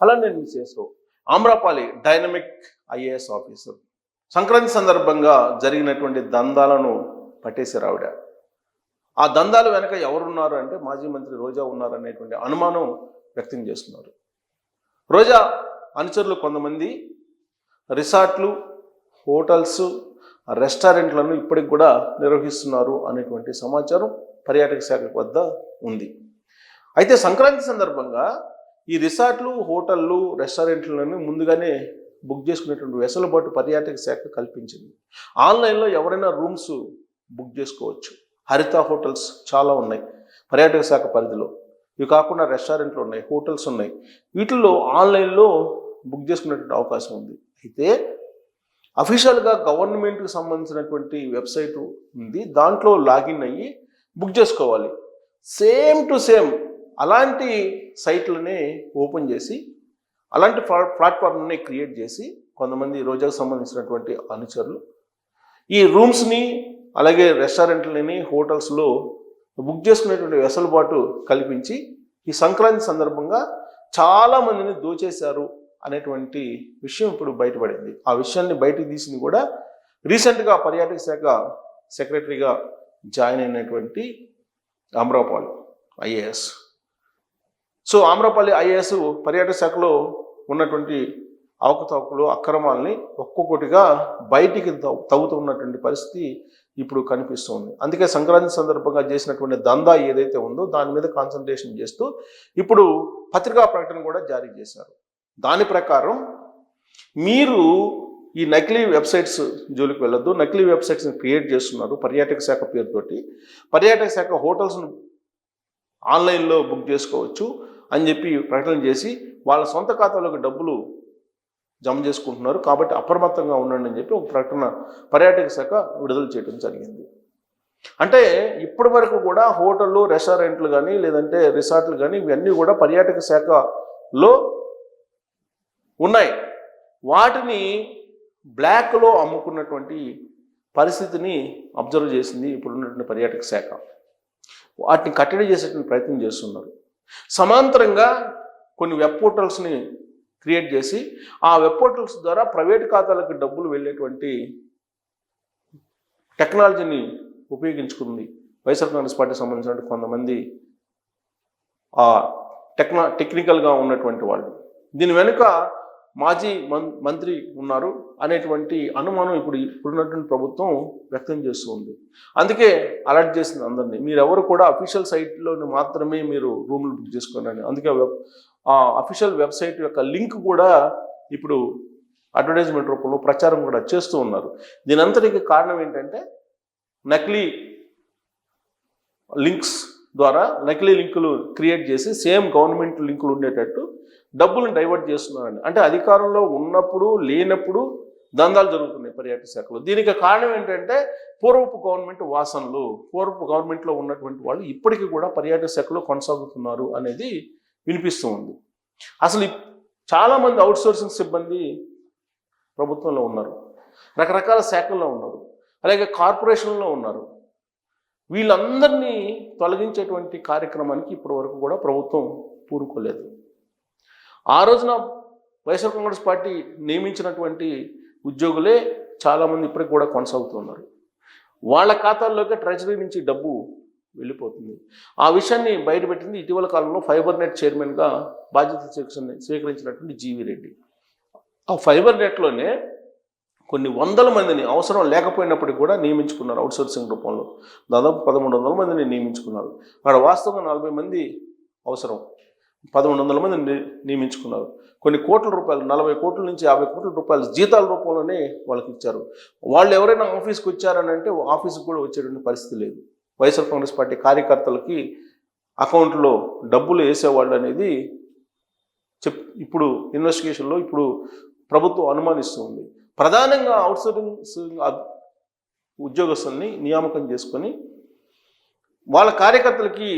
అలానే చేసావు. Amrapali dynamic IAS officer Sankranti సందర్భంగా జరిగినటువంటి దందాలను పట్టేశారు ఆవిడ. ఆ దందాలు వెనక ఎవరున్నారు అంటే మాజీ మంత్రి రోజా ఉన్నారనేటువంటి అనుమానం వ్యక్తం చేస్తున్నారు. రోజా అనుచరులు కొంతమంది రిసార్ట్లు, హోటల్స్, రెస్టారెంట్లను ఇప్పటికి కూడా నిర్వహిస్తున్నారు అనేటువంటి సమాచారం పర్యాటక శాఖ వద్ద ఉంది. అయితే సంక్రాంతి సందర్భంగా ఈ రిసార్ట్లు, హోటళ్ళు, రెస్టారెంట్లను ముందుగానే బుక్ చేసుకునేటువంటి వెసులుబాటు పర్యాటక శాఖ కల్పించింది. ఆన్లైన్లో ఎవరైనా రూమ్స్ బుక్ చేసుకోవచ్చు. హరిత హోటల్స్ చాలా ఉన్నాయి పర్యాటక శాఖ పరిధిలో. ఇవి కాకుండా రెస్టారెంట్లు ఉన్నాయి, హోటల్స్ ఉన్నాయి. వీటిల్లో ఆన్లైన్లో బుక్ చేసుకునేటువంటి అవకాశం ఉంది. అయితే అఫీషియల్గా గవర్నమెంట్కి సంబంధించినటువంటి వెబ్సైట్ ఉంది, దాంట్లో లాగిన్ అయ్యి బుక్ చేసుకోవాలి. సేమ్ టు సేమ్ అలాంటి సైట్లనే ఓపెన్ చేసి అలాంటి ప్లాట్ఫామ్ని క్రియేట్ చేసి కొంతమంది రోజాకు సంబంధించినటువంటి అనుచరులు ఈ రూమ్స్ని అలాగే రెస్టారెంట్లని, హోటల్స్లో బుక్ చేసుకునేటువంటి వెసులుబాటు కల్పించి ఈ సంక్రాంతి సందర్భంగా చాలామందిని దోచేశారు అనేటువంటి విషయం ఇప్పుడు బయటపడింది. ఆ విషయాన్ని బయటకు తీసింది కూడా రీసెంట్గా పర్యాటక శాఖ సెక్రటరీగా జాయిన్ అయినటువంటి Amrapali IAS. So Amrapali IAS పర్యాటక శాఖలో ఉన్నటువంటి అవకతవకలు, అక్రమాలని ఒక్కొక్కటిగా బయటికి తవ్వుతున్నటువంటి పరిస్థితి ఇప్పుడు కనిపిస్తుంది. అందుకే సంక్రాంతి సందర్భంగా చేసినటువంటి దందా ఏదైతే ఉందో దాని మీద కాన్సన్ట్రేషన్ చేస్తూ ఇప్పుడు పత్రికా ప్రకటన కూడా జారీ చేశారు. దాని ప్రకారం మీరు ఈ నకిలీ వెబ్సైట్స్ జోలికి వెళ్ళొద్దు, నకిలీ వెబ్సైట్స్ని క్రియేట్ చేస్తున్నారు పర్యాటక శాఖ పేరుతోటి, పర్యాటక శాఖ హోటల్స్ను ఆన్లైన్లో బుక్ చేసుకోవచ్చు అని చెప్పి ప్రకటన చేసి వాళ్ళ సొంత ఖాతాలోకి డబ్బులు జమ చేసుకుంటున్నారు. కాబట్టి అప్రమత్తంగా ఉండండి అని చెప్పి ఒక ప్రకటన పర్యాటక శాఖ విడుదల చేయడం జరిగింది. అంటే ఇప్పటి వరకు కూడా హోటళ్ళు, రెస్టారెంట్లు కానీ లేదంటే రిసార్ట్లు కానీ ఇవన్నీ కూడా పర్యాటక శాఖలో ఉన్నాయి. వాటిని బ్లాక్లో అమ్ముకున్నటువంటి పరిస్థితిని అబ్జర్వ్ చేసింది ఇప్పుడున్నటువంటి పర్యాటక శాఖ. వాటిని కట్టడి చేసేటువంటి ప్రయత్నం చేస్తున్నారు. సమాంతరంగా కొన్ని వెబ్ పోర్టల్స్ని క్రియేట్ చేసి ఆ వెబ్ పోర్టల్స్ ద్వారా ప్రైవేట్ ఖాతాలకు డబ్బులు వెళ్ళేటువంటి టెక్నాలజీని ఉపయోగించుకుంది వైఎస్ఆర్ కాంగ్రెస్ పార్టీకి సంబంధించిన కొంతమంది టెక్నికల్గా ఉన్నటువంటి వాళ్ళు. దీని వెనుక మాజీ మంత్రి ఉన్నారు అనేటువంటి అనుమానం ఇప్పుడున్నటువంటి ప్రభుత్వం వ్యక్తం చేస్తూ ఉంది. అందుకే అలర్ట్ చేసింది అందరినీ, మీరెవరు కూడా అఫీషియల్ సైట్లో మాత్రమే మీరు రూములు బుక్ చేసుకోండి. అందుకే అఫీషియల్ వెబ్సైట్ యొక్క లింక్ కూడా ఇప్పుడు అడ్వర్టైజ్మెంట్ రూపంలో ప్రచారం కూడా చేస్తూ ఉన్నారు. దీనంతటికి కారణం ఏంటంటే నకిలీ లింక్స్ ద్వారా నకిలీ లింకులు క్రియేట్ చేసి సేమ్ గవర్నమెంట్ లింకులు ఉండేటట్టు డబ్బులను డైవర్ట్ చేస్తున్నారండి. అంటే అధికారంలో ఉన్నప్పుడు లేనప్పుడు దందాలు జరుగుతున్నాయి పర్యాటక శాఖలో. దీనికి కారణం ఏంటంటే పూర్వపు గవర్నమెంట్ వాసనలు, పూర్వపు గవర్నమెంట్లో ఉన్నటువంటి వాళ్ళు ఇప్పటికీ కూడా పర్యాటక శాఖలో కొనసాగుతున్నారు అనేది వినిపిస్తూ ఉంది. అసలు చాలామంది అవుట్సోర్సింగ్ సిబ్బంది ప్రభుత్వంలో ఉన్నారు, రకరకాల శాఖల్లో ఉన్నారు, అలాగే కార్పొరేషన్లో ఉన్నారు. వీళ్ళందరినీ తొలగించేటువంటి కార్యక్రమానికి ఇప్పటి వరకు కూడా ప్రభుత్వం పూనుకోలేదు. ఆ రోజున వైఎస్ఆర్ కాంగ్రెస్ పార్టీ నియమించినటువంటి ఉద్యోగులే చాలామంది ఇప్పటికి కూడా కొనసాగుతున్నారు. వాళ్ళ ఖాతాల్లోకి ట్రెజరీ నుంచి డబ్బు వెళ్ళిపోతుంది. ఆ విషయాన్ని బయటపెట్టింది ఇటీవల కాలంలో ఫైబర్ నెట్ చైర్మన్గా బాధ్యత స్వీకరించినటువంటి జీవీ రెడ్డి. ఆ ఫైబర్ నెట్లోనే కొన్ని వందల మందిని అవసరం లేకపోయినప్పటికీ కూడా నియమించుకున్నారు అవుట్సోర్సింగ్ రూపంలో. దాదాపు 1100 మందిని నియమించుకున్నారు. అక్కడ వాస్తవంగా 40 మంది అవసరం, 1100 మందిని నియమించుకున్నారు. కొన్ని కోట్ల రూపాయలు, 40 కోట్ల నుంచి 50 కోట్ల రూపాయలు జీతాల రూపంలోనే వాళ్ళకి ఇచ్చారు. వాళ్ళు ఎవరైనా ఆఫీస్కి వచ్చారని అంటే ఆఫీస్కి కూడా వచ్చేటువంటి పరిస్థితి లేదు. వైఎస్ఆర్ కాంగ్రెస్ పార్టీ కార్యకర్తలకి అకౌంట్లో డబ్బులు వేసేవాళ్ళు అనేది ఇప్పుడు ఇన్వెస్టిగేషన్లో ఇప్పుడు ప్రభుత్వం అనుమానిస్తుంది. ప్రధానంగా అవుట్సోర్సింగ్ ఉద్యోగస్తుల్ని నియామకం చేసుకొని వాళ్ళ కార్యకర్తలకి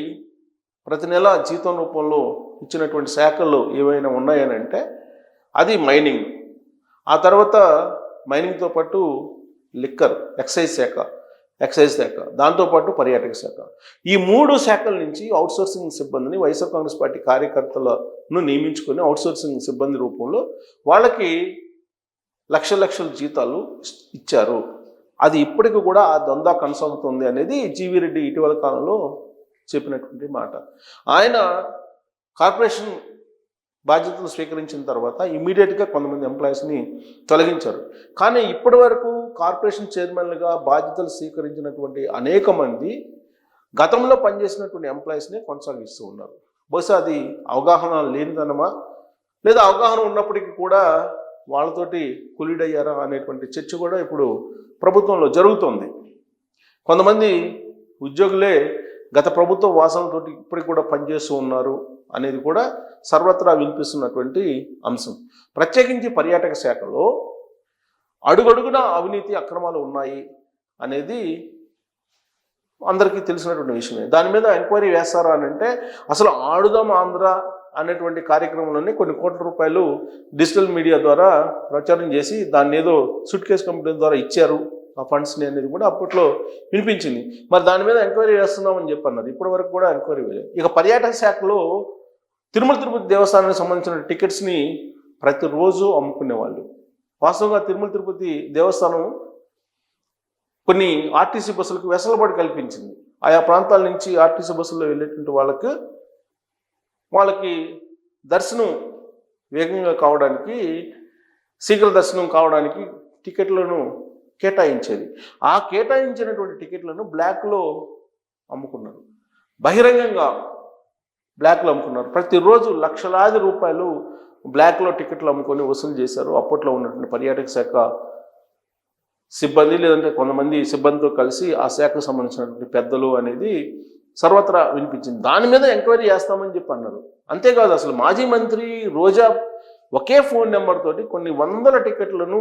ప్రతి నెల జీతం రూపంలో ఇచ్చినటువంటి శాఖల్లో ఏవైనా ఉన్నాయని అంటే అది మైనింగ్, ఆ తర్వాత మైనింగ్తో పాటు లిక్కర్, ఎక్సైజ్ శాఖ, ఎక్సైజ్ శాఖ, దాంతోపాటు పర్యాటక శాఖ. ఈ 3 శాఖల నుంచి అవుట్సోర్సింగ్ సిబ్బందిని వైఎస్ఆర్ కాంగ్రెస్ పార్టీ కార్యకర్తలను నియమించుకొని అవుట్సోర్సింగ్ సిబ్బంది రూపంలో వాళ్ళకి లక్షల జీతాలు ఇచ్చారు. అది ఇప్పటికి కూడా ఆ దందా కొనసాగుతుంది అనేది జీవీ రెడ్డి ఇటీవల కాలంలో చెప్పినటువంటి మాట. ఆయన కార్పొరేషన్ బాధ్యతలు స్వీకరించిన తర్వాత ఇమీడియట్గా కొంతమంది ఎంప్లాయీస్ని తొలగించారు. కానీ ఇప్పటి వరకు కార్పొరేషన్ చైర్మన్లుగా బాధ్యతలు స్వీకరించినటువంటి అనేక మంది గతంలో పనిచేసినటువంటి ఎంప్లాయీస్ని కొనసాగిస్తూ ఉన్నారు. బహుశా అది అవగాహన లేనిదనమా, లేదా అవగాహన ఉన్నప్పటికీ కూడా వాళ్ళతోటి కులీడయ్యారా అనేటువంటి చర్చ కూడా ఇప్పుడు ప్రభుత్వంలో జరుగుతోంది. కొంతమంది ఉద్యోగులే గత ప్రభుత్వ వాసనలతోటి ఇప్పటికి కూడా పనిచేస్తూ ఉన్నారు అనేది కూడా సర్వత్రా వినిపిస్తున్నటువంటి అంశం. ప్రత్యేకించి పర్యాటక శాఖలో అడుగడుగునా అవినీతి అక్రమాలు ఉన్నాయి అనేది అందరికీ తెలిసినటువంటి విషయమే. దాని మీద ఎంక్వైరీ వేస్తారా అని అంటే అసలు ఆడుదాం ఆంధ్ర అనేటువంటి కార్యక్రమంలోనే కొన్ని కోట్ల రూపాయలు డిజిటల్ మీడియా ద్వారా ప్రచారం చేసి దాన్ని ఏదో సూట్ కేస్ కంపెనీ ద్వారా ఇచ్చారు ఆ ఫండ్స్ని అనేది కూడా అప్పట్లో వినిపించింది. మరి దాని మీద ఎంక్వైరీ వేస్తున్నామని చెప్పి అన్నారు. ఇప్పటి వరకు కూడా ఎంక్వైరీ వేయలేదు. ఇక పర్యాటక శాఖలో తిరుమల తిరుపతి దేవస్థానానికి సంబంధించిన టికెట్స్ని ప్రతిరోజు అమ్ముకునేవాళ్ళు. వాస్తవంగా తిరుమల తిరుపతి దేవస్థానం కొన్ని ఆర్టీసీ బస్సులకు వెసులుబాటు కల్పించింది. ఆయా ప్రాంతాల నుంచి ఆర్టీసీ బస్సుల్లో వెళ్ళేటువంటి వాళ్ళకి దర్శనం వేగంగా కావడానికి, శీఘ్ర దర్శనం కావడానికి టికెట్లను కేటాయించేది. ఆ కేటాయించినటువంటి టికెట్లను బ్లాక్లో అమ్ముకున్నారు, బహిరంగంగా బ్లాక్లో అమ్ముకున్నారు. ప్రతిరోజు లక్షలాది రూపాయలు బ్లాక్లో టికెట్లు అమ్ముకొని వసూలు చేశారు అప్పట్లో ఉన్నటువంటి పర్యాటక శాఖ సిబ్బంది, లేదంటే కొంతమంది సిబ్బందితో కలిసి ఆ శాఖకు సంబంధించినటువంటి పెద్దలు అనేది సర్వత్రా వినిపించింది. దాని మీద ఎంక్వైరీ చేస్తామని చెప్పి అన్నారు. అంతేకాదు, అసలు మాజీ మంత్రి రోజా ఒకే ఫోన్ నెంబర్ తోటి కొన్ని వందల టికెట్లను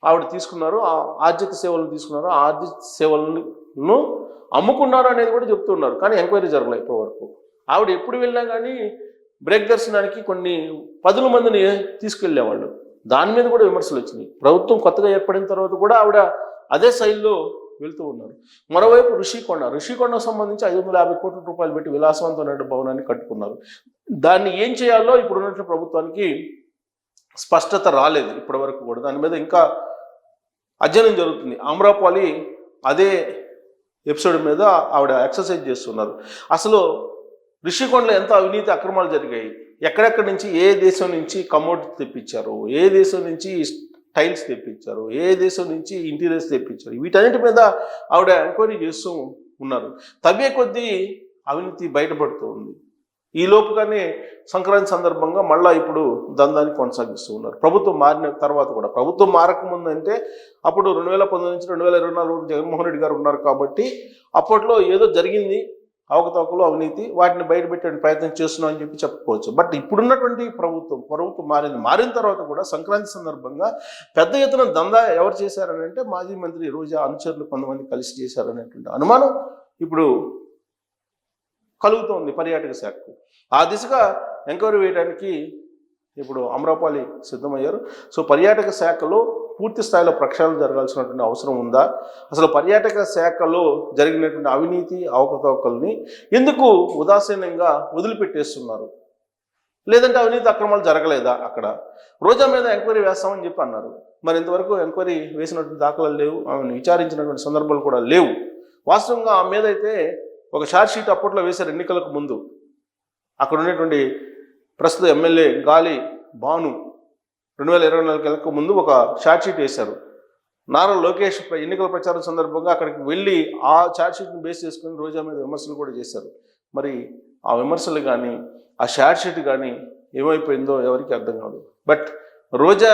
ఆవిడ తీసుకున్నారు, ఆ ఆర్థిక సేవలను తీసుకున్నారు, ఆ ఆర్థిక సేవలను అమ్ముకున్నారు అనేది కూడా చెప్తున్నారు. కానీ ఎంక్వైరీ జరగలేదు ఇప్పటి వరకు. ఆవిడ ఎప్పుడు వెళ్ళినా కానీ బ్రేక్ దర్శనానికి కొన్ని 10 మందిని తీసుకెళ్లేవాళ్ళు. దాని మీద కూడా విమర్శలు వచ్చినాయి. ప్రభుత్వం కొత్తగా ఏర్పడిన తర్వాత కూడా ఆవిడ అదే శైలిలో వెళ్తూ ఉన్నారు. మరోవైపు ఋషికొండకు సంబంధించి 550 కోట్ల రూపాయలు పెట్టి విలాసవంతమైన భవనాన్ని కట్టుకున్నారు. దాన్ని ఏం చేయాలో ఇప్పుడు ఉన్నటువంటి ప్రభుత్వానికి స్పష్టత రాలేదు ఇప్పటి వరకు కూడా. దాని మీద ఇంకా అధ్యయనం జరుగుతుంది. ఆమ్రపాలి అదే ఎపిసోడ్ మీద ఆవిడ ఎక్సర్సైజ్ చేస్తున్నారు. అసలు ఋషికొండలో ఎంత అవినీతి అక్రమాలు జరిగాయి, ఎక్కడెక్కడి నుంచి, ఏ దేశం నుంచి కమోడ్ తెప్పించారు, ఏ దేశం నుంచి టైల్స్ తెప్పించారు, ఏ దేశం నుంచి ఇంటీరియర్స్ తెప్పించారు, వీటన్నిటి మీద ఆవిడ ఎంక్వైరీ చేస్తూ ఉన్నారు. తవ్వే కొద్దీ అవినీతి బయటపడుతూ ఉంది. ఈ లోపుగానే సంక్రాంతి సందర్భంగా మళ్ళీ ఇప్పుడు దందాన్ని కొనసాగిస్తూ ఉన్నారు. ప్రభుత్వం మారిన తర్వాత కూడా. ప్రభుత్వం మారకముందు అంటే అప్పుడు 2019 నుంచి 2024 జగన్మోహన్ రెడ్డి గారు ఉన్నారు కాబట్టి అప్పట్లో ఏదో జరిగింది, అవకతవకలు, అవినీతి, వాటిని బయటపెట్టే ప్రయత్నం చేస్తున్నాం అని చెప్పి చెప్పుకోవచ్చు. బట్ ఇప్పుడున్నటువంటి ప్రభుత్వం మారిన తర్వాత కూడా సంక్రాంతి సందర్భంగా పెద్ద ఎత్తున దందా ఎవరు చేశారని అంటే మాజీ మంత్రి రోజా అనుచరులు కొంతమంది కలిసి చేశారనేటువంటి అనుమానం ఇప్పుడు కలుగుతోంది పర్యాటక శాఖకు. ఆ దిశగా ఎంక్వైరీ వేయడానికి ఇప్పుడు అమ్రపాలి సిద్ధమయ్యారు. సో పర్యాటక శాఖలో పూర్తి స్థాయిలో ప్రక్షాళన జరగాల్సినటువంటి అవసరం ఉందా, అసలు పర్యాటక శాఖలో జరిగినటువంటి అవినీతి అవకతవకల్ని ఎందుకు ఉదాసీనంగా వదిలిపెట్టేస్తున్నారు, లేదంటే అవినీతి అక్రమాలు జరగలేదా? అక్కడ రోజా మీద ఎంక్వైరీ వేస్తామని చెప్పి అన్నారు. మరి ఇంతవరకు ఎంక్వైరీ వేసినటువంటి దాఖలాలు లేవు, ఆమెను విచారించినటువంటి సందర్భాలు కూడా లేవు. వాస్తవంగా ఆమె మీద అయితే ఒక ఛార్జ్ షీట్ అప్పట్లో వేశారు ఎన్నికలకు ముందు. అక్కడ ఉన్నటువంటి ప్రస్తుత ఎమ్మెల్యే గాలి భాను 2024 ఎన్నికలకు ముందు ఒక ఛార్జ్ షీట్ వేశారు. నారా లోకేష్ ఎన్నికల ప్రచారం సందర్భంగా అక్కడికి వెళ్ళి ఆ ఛార్జ్ షీట్ని బేస్ చేసుకుని రోజా మీద విమర్శలు కూడా చేశారు. మరి ఆ విమర్శలు కానీ ఆ ఛార్జ్ షీట్ కానీ ఏమైపోయిందో ఎవరికి అర్థం కాదు. బట్ రోజా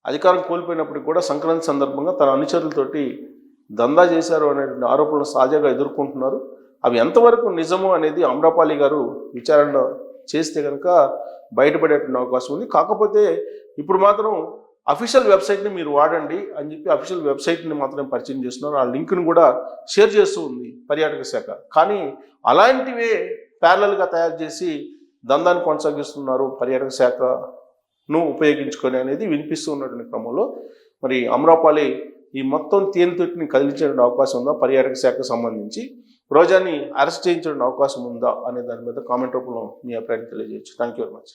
అధికారం కోల్పోయినప్పటికి కూడా సంక్రాంతి సందర్భంగా తన అనుచరులతోటి దందా చేశారు అనేటువంటి ఆరోపణలు సహజంగా ఎదుర్కొంటున్నారు. అవి ఎంతవరకు నిజము అనేది అమ్రపాలి గారు విచారణ చేస్తే కనుక బయటపడేటువంటి అవకాశం ఉంది. కాకపోతే ఇప్పుడు మాత్రం అఫీషియల్ వెబ్సైట్ని మీరు వాడండి అని చెప్పి అఫీషియల్ వెబ్సైట్ని మాత్రమే పరిచయం చేస్తున్నారు. ఆ లింక్ను కూడా షేర్ చేస్తూ ఉంది పర్యాటక శాఖ. కానీ అలాంటివే ప్యారలల్గా తయారు చేసి దందాన్ని కొనసాగిస్తున్నారు పర్యాటక శాఖను ఉపయోగించుకొని అనేది వినిపిస్తూ ఉన్నటువంటి క్రమంలో మరి అమ్రపాలి ఈ మొత్తం తేనెతొట్టిని కదిలించే అవకాశం ఉందా, పర్యాటక శాఖకు సంబంధించి రోజాని అరెస్ట్ చేయించడం అవకాశం ఉందా అనే దాని మీద కామెంట్ రూపంలో మీ అభిప్రాయాన్ని తెలియజేయచ్చు. Thank you very much.